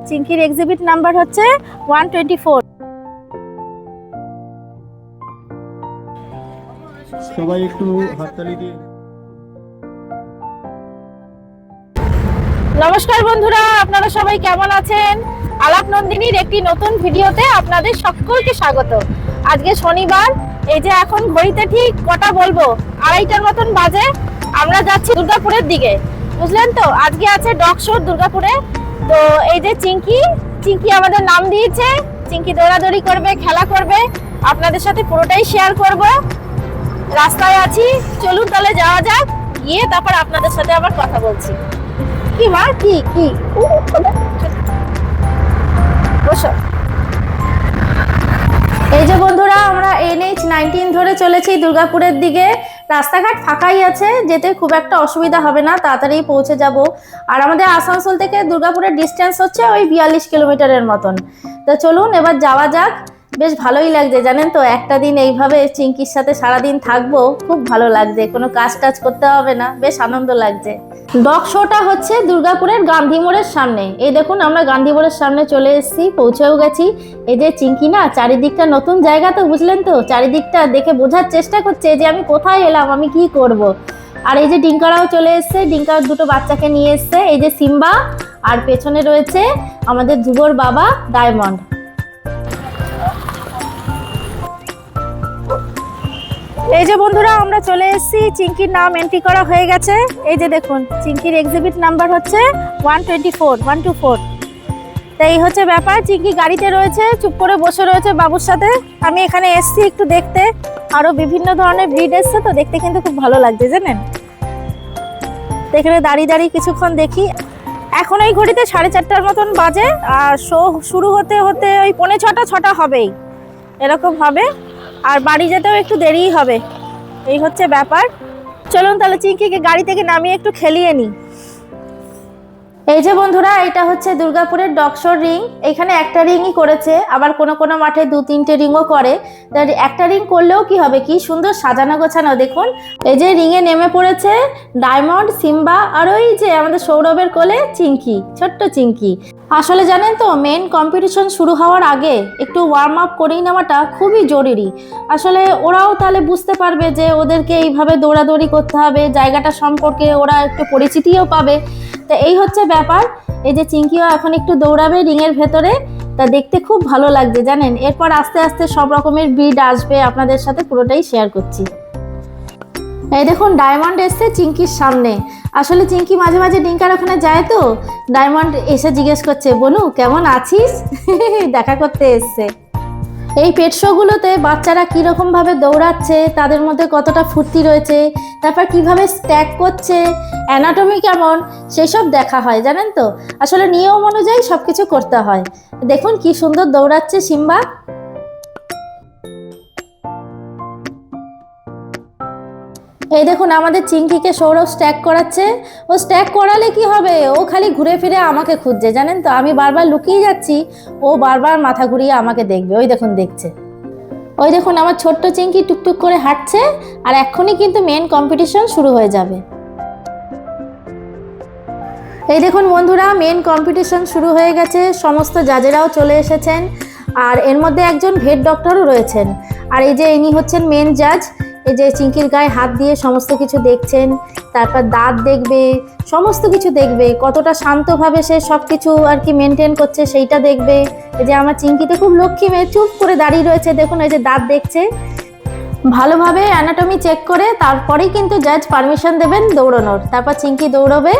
চিঙ্কির exhibit number হচ্ছে 124। সবাই একটু হাততালি দিয়ে। নমস্কার বন্ধুরা, আপনারা সবাই কেমন আছেন? আলাপ নন্দিনীর একটি নতুন ভিডিওতে আপনাদের সকলকে স্বাগত। আজকে শনিবার, এই যে এখন ঘড়িতে ঠিক কটা বলবো, 2:30টার মতন বাজে। আমরা যাচ্ছি দুর্গাপুরের দিকে, বুঝলেন তো। আজকে আছে ডগ শো দুর্গাপুরে। তো এই যে চিঙ্কি আমাদের নাম দিয়েছে। চিঙ্কি দৌড়াদৌড়ি করবে, খেলা করবে, আপনাদের সাথে পুরোটাই শেয়ার করব। রাস্তায় আছি, চলুন তাহলে যাওয়া যাক, গিয়ে তারপর আপনাদের সাথে আবার কথা বলছি। কি মা, কি বসো। এই যে বন্ধুরা, আমরা NH-19 ধরে চলেছি দুর্গাপুরের দিকে। রাস্তাঘাট ফাঁকাই আছে, যেতে খুব একটা অসুবিধা হবে না, তাড়াতাড়ি পৌঁছে যাব। আর আমাদের আসানসোল থেকে দুর্গাপুরের ডিস্টেন্স হচ্ছে ওই 42 কিলোমিটারের মতন। তো চলুন এবার যাওয়া যাক। বেশ ভালোই লাগছে জানেন তো, একটা দিন এইভাবে চিঙ্কির সাথে সারাদিন থাকবো, খুব ভালো লাগছে। কোনো কাজ টাজ করতে হবে না, বেশ আনন্দ লাগছে। ডগ শোটা হচ্ছে দুর্গাপুরের গান্ধী মোড়ের সামনে। এই দেখুন, আমরা গান্ধী মোড়ের সামনে চলে এসেছি, পৌঁছেও গেছি। এই যে চিঙ্কি না, চারিদিকটা নতুন জায়গা তো, বুঝলেন তো, চারিদিকটা দেখে বোঝার চেষ্টা করছে যে আমি কোথায় এলাম, আমি কি করব। আর এই যে ডিঙ্কারাও চলে এসছে, ডিঙ্কার দুটো বাচ্চাকে নিয়ে এসছে। এই যে সিম্বা, আর পেছনে রয়েছে আমাদের ধ্রুবর বাবা ডায়মন্ড। এই যে বন্ধুরা, আমরা চলে এসেছি, চিঙ্কির নাম এন্ট্রি করা হয়ে গেছে। এই যে দেখুন, চিঙ্কির এক্সিবিট নাম্বার হচ্ছে 124। তাই এই হচ্ছে ব্যাপার। চিঙ্কি গাড়িতে রয়েছে, চুপ করে বসে রয়েছে বাবুর সাথে। আমি এখানে এসেছি একটু দেখতে, আরো বিভিন্ন ধরনের ব্রিড এসছে, তো দেখতে কিন্তু খুব ভালো লাগছে জানেন। তো এখানে দাঁড়িয়ে দাঁড়িয়ে কিছুক্ষণ দেখি। এখন এই ঘড়িতে 4:30টার মতন বাজে, আর শো শুরু হতে হতে ওই 5:45 হবেই, এরকম হবে। আর বাড়ি যেতেও একটু দেরিই হবে, এই হচ্ছে ব্যাপার। চলুন তাহলে চিঙ্কিকে গাড়ি থেকে নামিয়ে একটু খেলিয়ে নিই। এই যে বন্ধুরা, এটা হচ্ছে দুর্গাপুরের ডগ শোর রিং। এখানে একটা রিংই করেছে, আবার কোনো কোনো মাঠে 2-3টে রিংও করে। একটা রিং করলেও কি হবে, কি সুন্দর সাজানো গোছানো দেখুন। এই যে রিংয়ে নেমে পড়েছে ডায়মন্ড, সিম্বা, আর ওই যে আমাদের সৌরভের কোলে চিঙ্কি, ছোট্ট চিঙ্কি। আসলে জানেন তো, মেন কম্পিটিশন শুরু হওয়ার আগে একটু ওয়ার্ম আপ করেই নেওয়াটা খুবই জরুরি। আসলে ওরাও তাহলে বুঝতে পারবে যে ওদেরকে এইভাবে দৌড়াদৌড়ি করতে হবে, জায়গাটা সম্পর্কে ওরা একটু পরিচিতিও পাবে। তো এই হচ্ছে ব্যাপার। এই যে চিঙ্কিও এখন একটু দৌড়াবে রিংয়ের ভেতরে, তা দেখতে খুব ভালো লাগছে জানেন। এরপর আস্তে আস্তে সব রকমের ব্রিড আসবে, আপনাদের সাথে পুরোটাই শেয়ার করছি। এই দেখুন, ডায়মন্ড এসছে চিঙ্কির সামনে। আসলে চিঙ্কি মাঝে মাঝে ডিঙ্কার ওখানে যায়, তো ডায়মন্ড এসে জিজ্ঞেস করছে, বনু কেমন আছিস, দেখা করতে এসছে। এই পেট শোগুলোতে বাচ্চারা কীরকমভাবে দৌড়াচ্ছে, তাদের মধ্যে কতটা ফুর্তি রয়েছে, তারপর কিভাবে স্ট্যাক করছে, অ্যানাটমি কেমন, সেসব দেখা হয় জানেন তো। আসলে নিয়ম অনুযায়ী সব কিছু করতে হয়। দেখুন কি সুন্দর দৌড়াচ্ছে সিম্বা। এই দেখুন, আমাদের চিঙ্কিকে সৌরভ স্ট্যাক করাচ্ছে। ও স্ট্যাক করালে কি হবে, ও খালি ঘুরে ফিরে আমাকে খুঁজছে জানেন তো। আমি বারবার লুকিয়ে যাচ্ছি, ও বারবার মাথা ঘুরিয়ে আমাকে দেখবে। ওই দেখুন দেখছে। ওই দেখুন, আমার ছোট্ট চিঙ্কি টুকটুক করে হাঁটছে। আর এক্ষুনি কিন্তু মেন কম্পিটিশন শুরু হয়ে যাবে। এই দেখুন বন্ধুরা, মেন কম্পিটিশন শুরু হয়ে গেছে, সমস্ত জাজেরাও চলে এসেছেন। আর এর মধ্যে একজন ভেট ডক্টরও রয়েছেন। আর এই যে ইনি হচ্ছেন মেন জাজ। এই যে চিঙ্কির গায়ে হাত দিয়ে সমস্ত কিছু দেখছেন, তারপর দাঁত দেখবে, সমস্ত কিছু দেখবে, কতটা শান্তভাবে সে সব কিছু আর কি মেনটেন করছে সেইটা দেখবে। এই যে আমার চিঙ্কিতে খুব লক্ষ্মী মেয়ে, চুপ করে দাঁড়িয়ে রয়েছে দেখুন। এই যে দাঁত দেখছে, ভালোভাবে অ্যানাটমি চেক করে তারপরেই কিন্তু জাজ পারমিশন দেবেন দৌড়ানোর। তারপর চিঙ্কি দৌড়বে।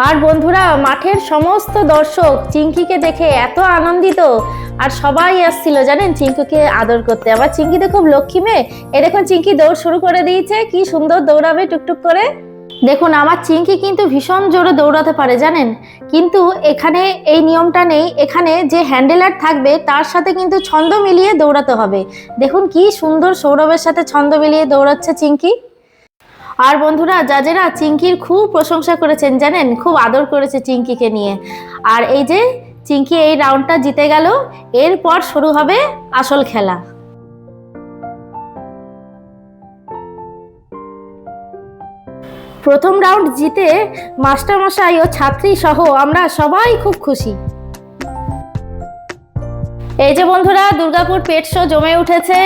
আর বন্ধুরা, মাঠের সমস্ত দর্শক চিঙ্কিকে দেখে এত আনন্দিত, আর সবাই আসছিল জানেন চিঙ্কিকে আদর করতে। আবার চিঙ্কি তো খুব লক্ষ্মী মেয়ে। এ দেখুন, চিঙ্কি দৌড় শুরু করে দিয়েছে, কি সুন্দর দৌড়াবে টুকটুক করে। দেখুন, আমার চিঙ্কি কিন্তু ভীষণ জোরে দৌড়াতে পারে জানেন। কিন্তু এখানে এই নিয়মটা নেই, এখানে যে হ্যান্ডেলার থাকবে তার সাথে কিন্তু ছন্দ মিলিয়ে দৌড়াতে হবে। দেখুন কি সুন্দর সৌরভের সাথে ছন্দ মিলিয়ে দৌড়াচ্ছে চিঙ্কি। আর বন্ধুরা, জাজেরা চিঙ্কির খুব প্রশংসা করেছেন জানেন, খুব আদর করেছে চিঙ্কিকে নিয়ে। আর এই যে চিঙ্কি এই রাউন্ডটা জিতে গেল, এরপর শুরু হবে আসল খেলা। প্রথম রাউন্ড জিতে মাস্টারমশাই ও ছাত্রী সহ আমরা সবাই খুব খুশি। এই যে বন্ধুরা দুর্গাপুর পেট শো জমে উঠেছে,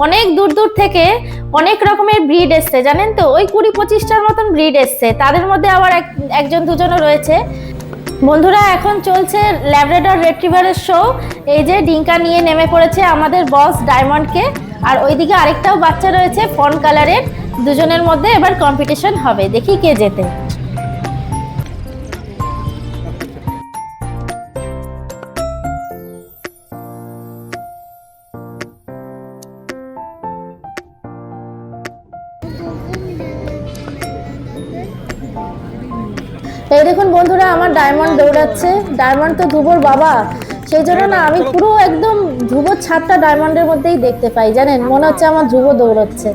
অনেক দূর দূর থেকে অনেক রকমের ব্রিড এসছে, জানেন তো ওই 20-25টার মতন ব্রিড এসছে, তাদের মধ্যে আবার একজন দুজনও রয়েছে। বন্ধুরা এখন চলছে ল্যাব্রাডর রিট্রিভারের শো। এই যে ডিঙ্কা নিয়ে নেমে পড়েছে আমাদের বস ডায়মন্ডকে, আর ওইদিকে আরেকটাও বাচ্চা রয়েছে ফন কালারের। দুজনের মধ্যে এবার কম্পিটিশন হবে, দেখি কে জেতে। এই দেখুন বন্ধুরা আমার ডায়মন্ড দৌড়াচ্ছে। ডায়মন্ড তো ধ্রুবর বাবা, সেই জন্য না আমি পুরো একদম ধ্রুবর ছাপটা ডায়মন্ডের মধ্যেই দেখতে পাই, জানেন মনে হচ্ছে আমার ধ্রুব দৌড়াচ্ছে।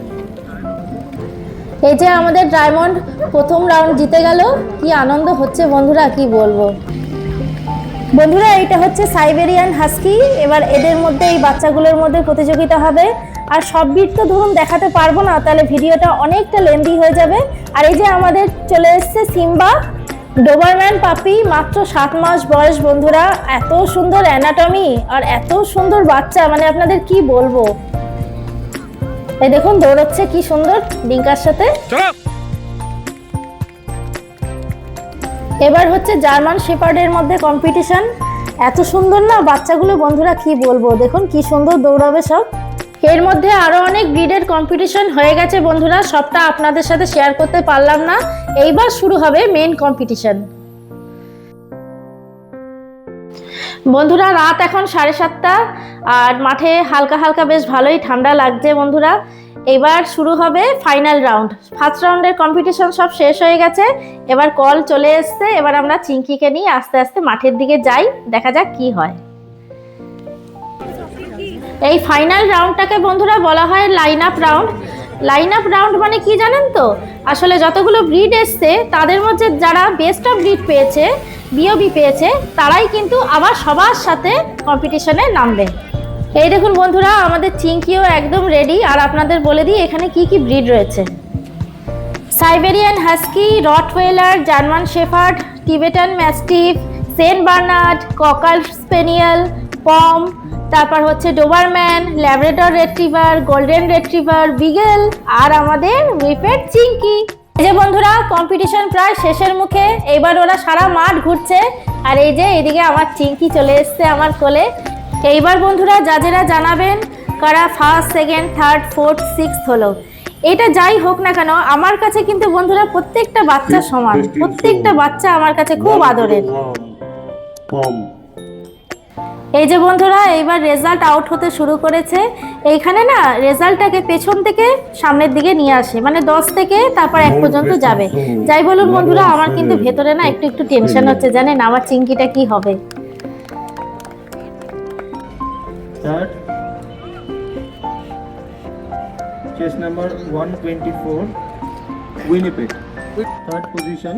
এই যে আমাদের ডায়মন্ড প্রথম রাউন্ড জিতে গেল, কি আনন্দ হচ্ছে বন্ধুরা কি বলবো। বন্ধুরা এইটা হচ্ছে সাইবেরিয়ান হাস্কি। এবার এদের মধ্যে এই বাচ্চাগুলোর মধ্যে প্রতিযোগিতা হবে, আর সব বিট তো ধরুন দেখাতে পারবো না, তাহলে ভিডিওটা অনেকটা লেন্দি হয়ে যাবে। আর এই যে আমাদের চলে এসছে সিম্বা ডোবারম্যান পাপি, মাত্র 7 মাস বয়স। বন্ধুরা এত সুন্দর অ্যানাটমি আর এত সুন্দর বাচ্চা, মানে আপনাদের কি বলবো। এই দেখুন দৌড়চ্ছে কি সুন্দর ডিঙ্কার সাথে। এবার হচ্ছে জার্মান শেপার্ডের মধ্যে কম্পিটিশন। এত সুন্দর না বাচ্চাগুলো বন্ধুরা কি বলবো, দেখুন কি সুন্দর দৌড়াবে সব। এর মধ্যে আরো অনেক ব্রিডের কম্পিটিশন হয়ে গেছে বন্ধুরা, সবটা আপনাদের সাথে শেয়ার করতে পারলাম না। এইবার শুরু হবে মেইন কম্পিটিশন। বন্ধুরা রাত এখন 7:30, আর মাঠে হালকা হালকা বেশ ভালোই ঠান্ডা লাগছে বন্ধুরা। এবার শুরু হবে ফাইনাল রাউন্ড। ফার্স্ট রাউন্ডের কম্পিটিশন সব শেষ হয়ে গেছে, এবার কল চলে এসছে। এবার আমরা চিঙ্কিকে নিয়ে আস্তে আস্তে মাঠের দিকে যাই, দেখা যাক কি হয়। এই ফাইনাল রাউন্ডটাকে বন্ধুরা বলা হয় line up round. Line up round মানে কি জানেন তো, আসলে যতগুলো ব্রিড এসছে তাদের মধ্যে যারা বেস্ট অফ ব্রিড পেয়েছে, বিওবি পেয়েছে, তারাই কিন্তু আবার সবার সাথে কম্পিটিশনে নামবে। এই দেখুন বন্ধুরা আমাদের চিঙ্কিও একদম রেডি। আর আপনাদের বলে দিই এখানে কি কি ব্রিড রয়েছে। Siberian husky, Rottweiler, German shepherd, Tibetan mastiff, Saint Bernard, cocker spaniel, Pom, তারপর হচ্ছে Dobermann, Labrador retriever, golden retriever, beagle, আর আমাদের উইপেট চিঙ্কি। এই যে বন্ধুরা কম্পিটিশন প্রায় শেষের মুখে, এবার ওরা সারা মাঠ ঘুরছে। আর এই যে এদিকে আমার চিঙ্কি চলে এসছে আমার কোলে। এইবার বন্ধুরা জাজেরা জানাবেন কারা first, second, third, fourth, sixth হলো। এটা যাই হোক না কেন আমার কাছে কিন্তু বন্ধুরা প্রত্যেকটা বাচ্চা সমান, প্রত্যেকটা বাচ্চা আমার কাছে খুব আদরের। এই যে বন্ধুরা এইবার রেজাল্ট আউট হতে শুরু করেছে। এইখানে না রেজাল্টটাকে পেছন থেকে সামনের দিকে নিয়ে আসে, মানে 10 থেকে তারপর 1 পর্যন্ত যাবে। যাই বলুন বন্ধুরা আমার কিন্তু ভেতরে না একটু একটু টেনশন হচ্ছে, জানেন আমার চিঙ্কিটা কি হবে। Chess number 124 Winnipeg, third position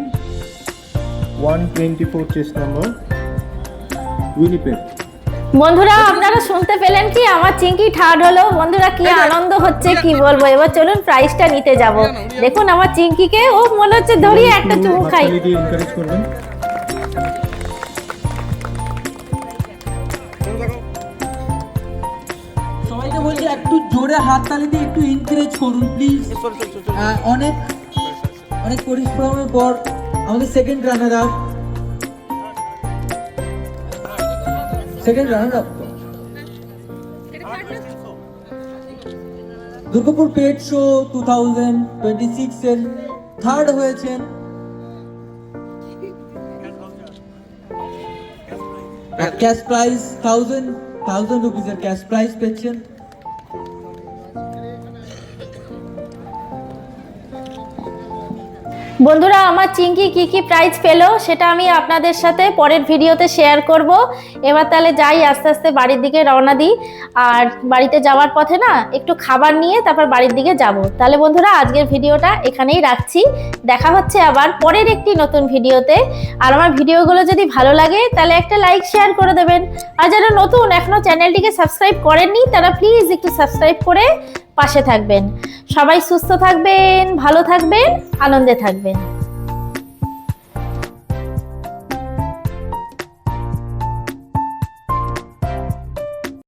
124 chess number Winnipeg. বন্ধুরা আপনারা শুনতে পেলেন কি আমার চিঙ্কি থার্ড হলো। বন্ধুরা কি আনন্দ হচ্ছে কি বলবো। এবার চলুন প্রাইজটা নিতে যাব। দেখুন আমার চিঙ্কিকে, ও মনে হচ্ছে ধরিয়ে একটা চুমু খাই। এনকারেজ করবেন। সবাইকে বলছি একটু জোরে হাততালি দিয়ে একটু এনকারেজ করুন প্লিজ। অনেক অনেক পরিশ্রমের পর আমাদের সেকেন্ড রানার আপ দুর্গাপুর পেট শো 2026 এর থার্ড হয়েছেন ক্যাশ প্রাইজ 1000 রুপিসের ক্যাশ প্রাইজ পেয়েছেন। বন্ধুরা আমার চিঙ্কি কি কি প্রাইজ পেলো সেটা আমি আপনাদের সাথে পরের ভিডিওতে শেয়ার করব। এবার তাহলে যাই, আস্তে আস্তে বাড়ির দিকে রওনা দিই। আর বাড়িতে যাওয়ার পথে না একটু খাবার নিয়ে তারপর বাড়ির দিকে যাব। তাহলে বন্ধুরা আজকের ভিডিওটা এখানেই রাখছি। দেখা হচ্ছে আবার পরের একটি নতুন ভিডিওতে। আর আমার ভিডিওগুলো যদি ভালো লাগে তাহলে একটা লাইক শেয়ার করে দেবেন। আর যারা নতুন এখনো চ্যানেলটিকে সাবস্ক্রাইব করেননি তারা প্লিজ একটু সাবস্ক্রাইব করে পাশে থাকবেন। সবাই সুস্থ থাকবেন, ভালো থাকবেন, আনন্দে থাকবেন।